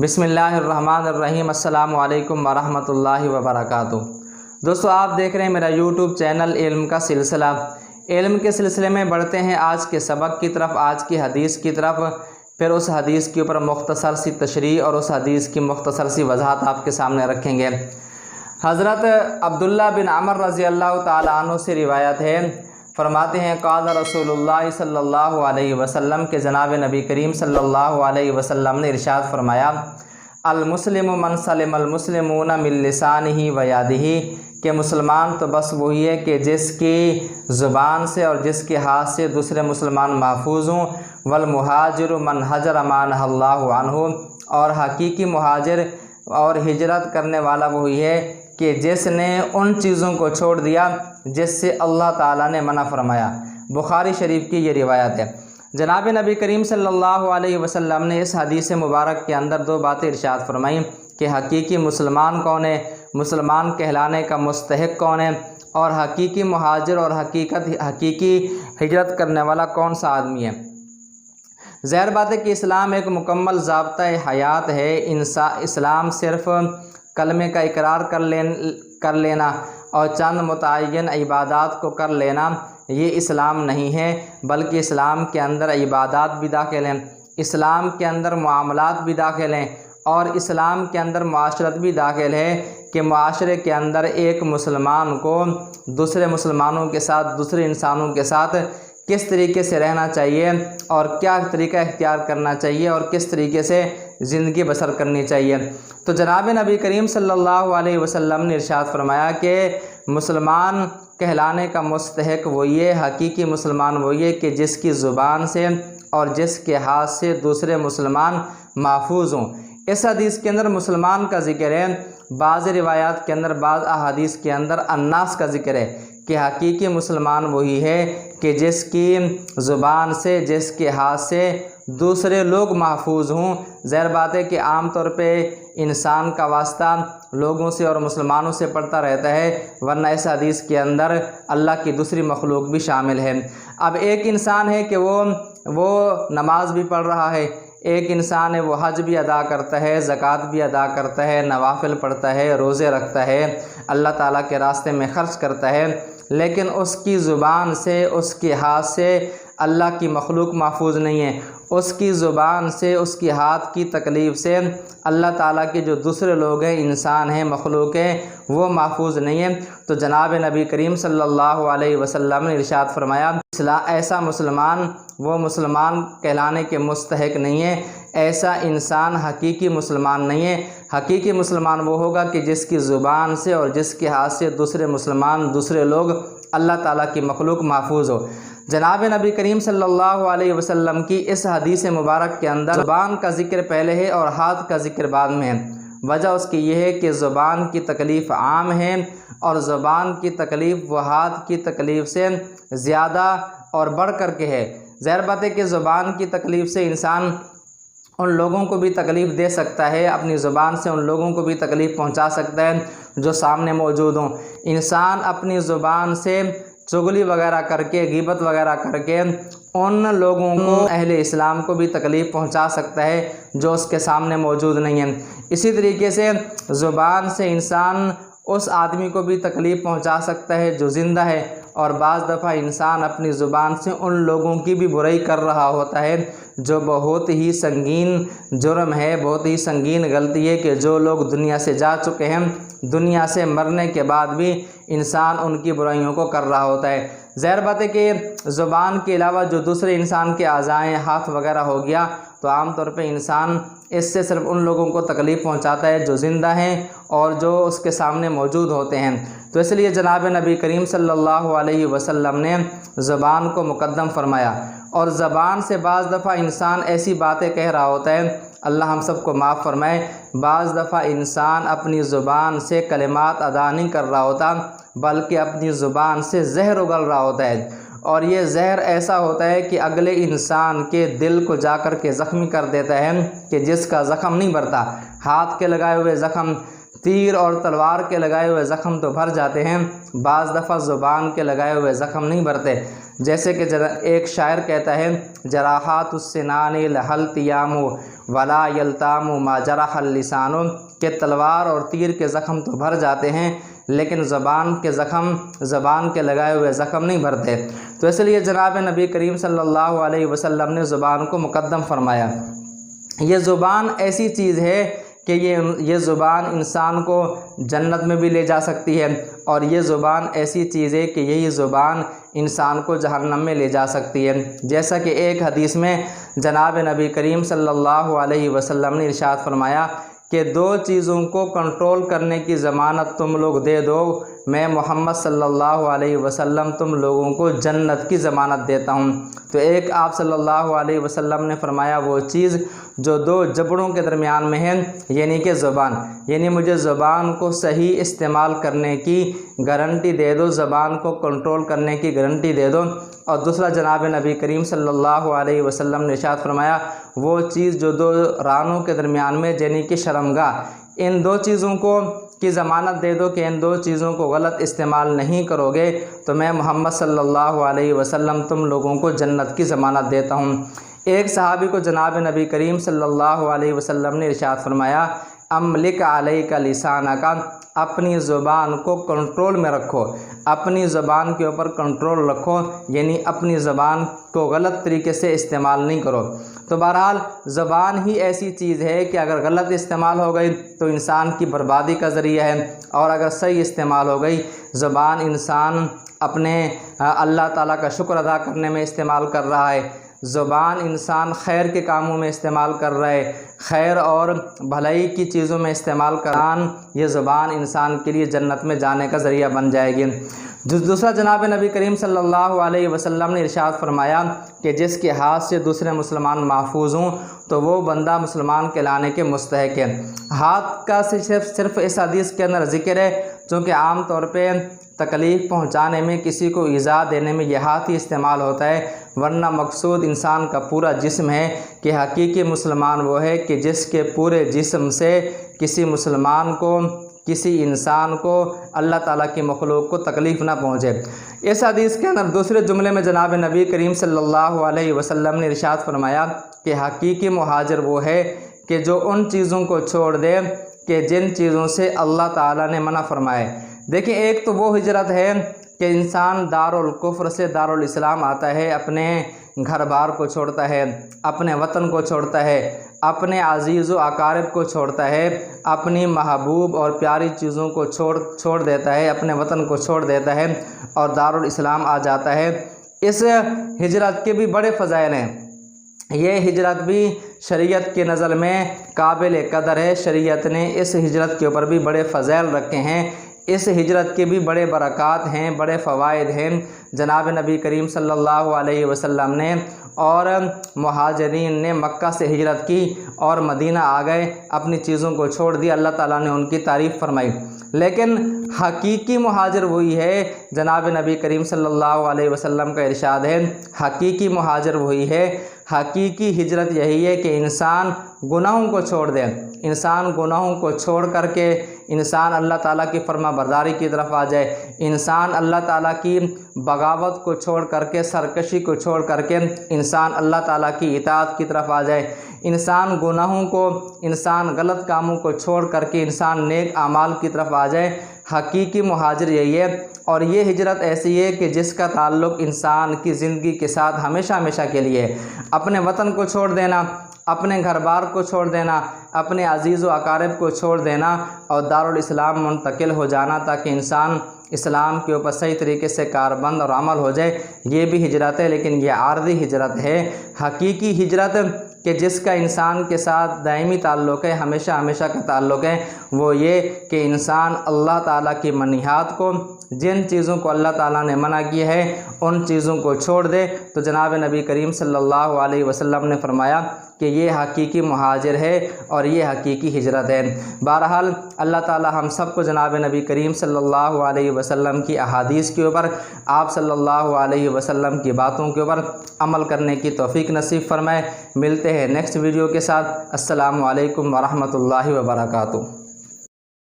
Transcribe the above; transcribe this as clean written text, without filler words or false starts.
بسم اللہ الرحمن الرحیم۔ السلام علیکم ورحمۃ اللہ وبرکاتہ۔ دوستو، آپ دیکھ رہے ہیں میرا یوٹیوب چینل علم کا سلسلہ۔ علم کے سلسلے میں بڑھتے ہیں آج کے سبق کی طرف، آج کی حدیث کی طرف، پھر اس حدیث کے اوپر مختصر سی تشریح اور اس حدیث کی مختصر سی وضاحت آپ کے سامنے رکھیں گے۔ حضرت عبداللہ بن عمر رضی اللہ تعالیٰ عنہ سے روایت ہے، فرماتے ہیں قال رسول اللہ صلی اللہ علیہ وسلم کہ جناب نبی کریم صلی اللہ علیہ وسلم نے ارشاد فرمایا، المسلم من سلم المسلمون من لسانہ و یدہ، کہ مسلمان تو بس وہی ہے کہ جس کی زبان سے اور جس کے ہاتھ سے دوسرے مسلمان محفوظ ہوں۔ والمہاجر من حجر ما نہی اللہ عنہ، اور حقیقی مہاجر اور ہجرت کرنے والا وہی ہے کہ جس نے ان چیزوں کو چھوڑ دیا جس سے اللہ تعالیٰ نے منع فرمایا۔ بخاری شریف کی یہ روایت ہے۔ جناب نبی کریم صلی اللہ علیہ وسلم نے اس حدیث مبارک کے اندر دو باتیں ارشاد فرمائیں کہ حقیقی مسلمان کون ہے، مسلمان کہلانے کا مستحق کون ہے، اور حقیقی مہاجر اور حقیقی ہجرت کرنے والا کون سا آدمی ہے۔ ظاہر بات ہے کہ اسلام ایک مکمل ضابطۂ حیات ہے۔ اسلام صرف کلمے کا اقرار کر لینا اور چند متعین عبادات کو کر لینا یہ اسلام نہیں ہے، بلکہ اسلام کے اندر عبادات بھی داخل ہیں، اسلام کے اندر معاملات بھی داخل ہیں، اور اسلام کے اندر معاشرت بھی داخل ہے کہ معاشرے کے اندر ایک مسلمان کو دوسرے مسلمانوں کے ساتھ، دوسرے انسانوں کے ساتھ کس طریقے سے رہنا چاہیے اور کیا طریقہ اختیار کرنا چاہیے اور کس طریقے سے زندگی بسر کرنی چاہیے۔ تو جناب نبی کریم صلی اللہ علیہ وسلم نے ارشاد فرمایا کہ مسلمان کہلانے کا مستحق وہی ہے، حقیقی مسلمان وہی ہے کہ جس کی زبان سے اور جس کے ہاتھ سے دوسرے مسلمان محفوظ ہوں۔ اس حدیث کے اندر مسلمان کا ذکر ہے، بعض روایات کے اندر، بعض احادیث کے اندر الناس کا ذکر ہے کہ حقیقی مسلمان وہی ہے کہ جس کی زبان سے، جس کے ہاتھ سے دوسرے لوگ محفوظ ہوں۔ ظاہر بات ہے کہ عام طور پہ انسان کا واسطہ لوگوں سے اور مسلمانوں سے پڑتا رہتا ہے، ورنہ اس حدیث کے اندر اللہ کی دوسری مخلوق بھی شامل ہے۔ اب ایک انسان ہے کہ وہ نماز بھی پڑھ رہا ہے، ایک انسان ہے وہ حج بھی ادا کرتا ہے، زکوٰۃ بھی ادا کرتا ہے، نوافل پڑھتا ہے، روزے رکھتا ہے، اللہ تعالیٰ کے راستے میں خرچ کرتا ہے، لیکن اس کی زبان سے، اس کے ہاتھ سے اللہ کی مخلوق محفوظ نہیں ہے، اس کی زبان سے، اس کی ہاتھ کی تکلیف سے اللہ تعالیٰ کے جو دوسرے لوگ ہیں، انسان ہیں، مخلوق ہیں، وہ محفوظ نہیں ہیں۔ تو جناب نبی کریم صلی اللہ علیہ وسلم نے ارشاد فرمایا، ایسا مسلمان وہ مسلمان کہلانے کے مستحق نہیں ہے، ایسا انسان حقیقی مسلمان نہیں ہے۔ حقیقی مسلمان وہ ہوگا کہ جس کی زبان سے اور جس کے ہاتھ سے دوسرے مسلمان، دوسرے لوگ، اللہ تعالیٰ کی مخلوق محفوظ ہو۔ جناب نبی کریم صلی اللہ علیہ وسلم کی اس حدیث مبارک کے اندر زبان کا ذکر پہلے ہے اور ہاتھ کا ذکر بعد میں ہے۔ وجہ اس کی یہ ہے کہ زبان کی تکلیف عام ہے، اور زبان کی تکلیف وہ ہاتھ کی تکلیف سے زیادہ اور بڑھ کر کے ہے۔ ظاہر بات ہے کہ زبان کی تکلیف سے انسان ان لوگوں کو بھی تکلیف دے سکتا ہے، اپنی زبان سے ان لوگوں کو بھی تکلیف پہنچا سکتا ہے جو سامنے موجود ہوں۔ انسان اپنی زبان سے چغلی وغیرہ کر کے، غیبت وغیرہ کر کے ان لوگوں کو، اہل اسلام کو بھی تکلیف پہنچا سکتا ہے جو اس کے سامنے موجود نہیں ہیں۔ اسی طریقے سے زبان سے انسان اس آدمی کو بھی تکلیف پہنچا سکتا ہے جو زندہ ہے، اور بعض دفعہ انسان اپنی زبان سے ان لوگوں کی بھی برائی کر رہا ہوتا ہے، جو بہت ہی سنگین جرم ہے، بہت ہی سنگین غلطی ہے کہ جو لوگ دنیا سے جا چکے ہیں، دنیا سے مرنے کے بعد بھی انسان ان کی برائیوں کو کر رہا ہوتا ہے۔ ظاہر بات ہے کہ زبان کے علاوہ جو دوسرے انسان کے اعضائیں، ہاتھ وغیرہ ہو گیا، تو عام طور پہ انسان اس سے صرف ان لوگوں کو تکلیف پہنچاتا ہے جو زندہ ہیں اور جو اس کے سامنے موجود ہوتے ہیں۔ تو اس لیے جناب نبی کریم صلی اللہ علیہ وسلم نے زبان کو مقدم فرمایا۔ اور زبان سے بعض دفعہ انسان ایسی باتیں کہہ رہا ہوتا ہے، اللہ ہم سب کو معاف فرمائے، بعض دفعہ انسان اپنی زبان سے کلمات ادا نہیں کر رہا ہوتا، بلکہ اپنی زبان سے زہر اگل رہا ہوتا ہے، اور یہ زہر ایسا ہوتا ہے کہ اگلے انسان کے دل کو جا کر کے زخمی کر دیتا ہے کہ جس کا زخم نہیں بھرتا۔ ہاتھ کے لگائے ہوئے زخم، تیر اور تلوار کے لگائے ہوئے زخم تو بھر جاتے ہیں، بعض دفعہ زبان کے لگائے ہوئے زخم نہیں بھرتے۔ جیسے کہ ایک شاعر کہتا ہے، جراحات السنان لہل تیام ولا یلتام ما جرح اللسان، کہ تلوار اور تیر کے زخم تو بھر جاتے ہیں لیکن زبان کے لگائے ہوئے زخم نہیں بھرتے۔ تو اس لیے جناب نبی کریم صلی اللہ علیہ وسلم نے زبان کو مقدم فرمایا۔ یہ زبان ایسی چیز ہے کہ یہ زبان انسان کو جنت میں بھی لے جا سکتی ہے، اور یہ زبان ایسی چیز ہے کہ یہی زبان انسان کو جہنم میں لے جا سکتی ہے۔ جیسا کہ ایک حدیث میں جناب نبی کریم صلی اللہ علیہ وسلم نے ارشاد فرمایا کہ 2 چیزوں کو کنٹرول کرنے کی ضمانت تم لوگ دے دو، میں محمد صلی اللہ علیہ وسلم تم لوگوں کو جنت کی ضمانت دیتا ہوں۔ تو ایک آپ صلی اللہ علیہ وسلم نے فرمایا وہ چیز جو 2 جبڑوں کے درمیان میں ہے، یعنی کہ زبان، یعنی مجھے زبان کو صحیح استعمال کرنے کی گارنٹی دے دو، زبان کو کنٹرول کرنے کی گارنٹی دے دو۔ اور دوسرا جناب نبی کریم صلی اللہ علیہ وسلم نے ارشاد فرمایا وہ چیز جو 2 رانوں کے درمیان میں، یعنی کہ شرمگاہ، ان 2 چیزوں کی ضمانت دے دو کہ ان 2 چیزوں کو غلط استعمال نہیں کرو گے تو میں محمد صلی اللہ علیہ وسلم تم لوگوں کو جنت کی ضمانت دیتا ہوں۔ ایک صحابی کو جناب نبی کریم صلی اللہ علیہ وسلم نے ارشاد فرمایا املک علیک لسانک، اپنی زبان کو کنٹرول میں رکھو، اپنی زبان کے اوپر کنٹرول رکھو، یعنی اپنی زبان کو غلط طریقے سے استعمال نہیں کرو۔ تو بہرحال زبان ہی ایسی چیز ہے کہ اگر غلط استعمال ہو گئی تو انسان کی بربادی کا ذریعہ ہے، اور اگر صحیح استعمال ہو گئی، زبان انسان اپنے اللہ تعالیٰ کا شکر ادا کرنے میں استعمال کر رہا ہے، زبان انسان خیر کے کاموں میں استعمال کر رہا ہے، خیر اور بھلائی کی چیزوں میں استعمال کران، یہ زبان انسان کے لیے جنت میں جانے کا ذریعہ بن جائے گی۔ دوسرا جناب نبی کریم صلی اللہ علیہ وسلم نے ارشاد فرمایا کہ جس کے ہاتھ سے دوسرے مسلمان محفوظ ہوں تو وہ بندہ مسلمان کہلانے کے مستحق ہے۔ ہاتھ کا صرف اس حدیث کے اندر ذکر ہے چونکہ عام طور پہ تکلیف پہنچانے میں، کسی کو ایذا دینے میں یہ ہاتھ ہی استعمال ہوتا ہے، ورنہ مقصود انسان کا پورا جسم ہے کہ حقیقی مسلمان وہ ہے کہ جس کے پورے جسم سے کسی مسلمان کو، کسی انسان کو، اللہ تعالیٰ کی مخلوق کو تکلیف نہ پہنچے۔ اس حدیث کے اندر دوسرے جملے میں جناب نبی کریم صلی اللہ علیہ وسلم نے ارشاد فرمایا کہ حقیقی مہاجر وہ ہے کہ جو ان چیزوں کو چھوڑ دے کہ جن چیزوں سے اللہ تعالیٰ نے منع فرمائے۔ دیکھیں، ایک تو وہ ہجرت ہے کہ انسان دارالکفر سے دارالاسلام آتا ہے، اپنے گھر بار کو چھوڑتا ہے، اپنے وطن کو چھوڑتا ہے، اپنے عزیز و اقارب کو چھوڑتا ہے، اپنی محبوب اور پیاری چیزوں کو چھوڑ دیتا ہے، اپنے وطن کو چھوڑ دیتا ہے اور دارالاسلام آ جاتا ہے۔ اس ہجرت کے بھی بڑے فضائل ہیں، یہ ہجرت بھی شریعت کی نظر میں قابل قدر ہے، شریعت نے اس ہجرت کے اوپر بھی بڑے فضائل رکھے ہیں، اس ہجرت کے بھی بڑے برکات ہیں، بڑے فوائد ہیں۔ جناب نبی کریم صلی اللہ علیہ وسلم نے اور مہاجرین نے مکہ سے ہجرت کی اور مدینہ آ گئے، اپنی چیزوں کو چھوڑ دی، اللہ تعالیٰ نے ان کی تعریف فرمائی۔ لیکن حقیقی مہاجر وہی ہے، جناب نبی کریم صلی اللہ علیہ وسلم کا ارشاد ہے، حقیقی مہاجر وہی ہے، حقیقی ہجرت یہی ہے کہ انسان گناہوں کو چھوڑ دے، انسان گناہوں کو چھوڑ کر کے انسان اللہ تعالیٰ کی فرما برداری کی طرف آ جائے، انسان اللہ تعالیٰ کی بغاوت کو چھوڑ کر کے، سرکشی کو چھوڑ کر کے انسان اللہ تعالیٰ کی اطاعت کی طرف آ جائے، انسان گناہوں کو، انسان غلط کاموں کو چھوڑ کر کے انسان نیک اعمال کی طرف آ جائے۔ حقیقی مہاجر یہی ہے، اور یہ ہجرت ایسی ہے کہ جس کا تعلق انسان کی زندگی کے ساتھ ہمیشہ ہمیشہ کے لیے، اپنے وطن کو چھوڑ دینا، اپنے گھر بار کو چھوڑ دینا، اپنے عزیز و اقارب کو چھوڑ دینا اور دارالاسلام منتقل ہو جانا تاکہ انسان اسلام کے اوپر صحیح طریقے سے کاربند اور عمل ہو جائے، یہ بھی ہجرت ہے، لیکن یہ عارضی ہجرت ہے۔ حقیقی ہجرت کہ جس کا انسان کے ساتھ دائمی تعلق ہے، ہمیشہ ہمیشہ کا تعلق ہے، وہ یہ کہ انسان اللہ تعالیٰ کی منہیات کو، جن چیزوں کو اللہ تعالیٰ نے منع کیا ہے ان چیزوں کو چھوڑ دے۔ تو جناب نبی کریم صلی اللہ علیہ وسلم نے فرمایا کہ یہ حقیقی مہاجر ہے اور یہ حقیقی ہجرت ہے۔ بہرحال اللہ تعالیٰ ہم سب کو جناب نبی کریم صلی اللہ علیہ وسلم کی احادیث کے اوپر، آپ صلی اللہ علیہ وسلم کی باتوں کے اوپر عمل کرنے کی توفیق نصیب فرمائے۔ ملتے ہیں نیکسٹ ویڈیو کے ساتھ۔ السلام علیکم ورحمۃ اللہ وبرکاتہ۔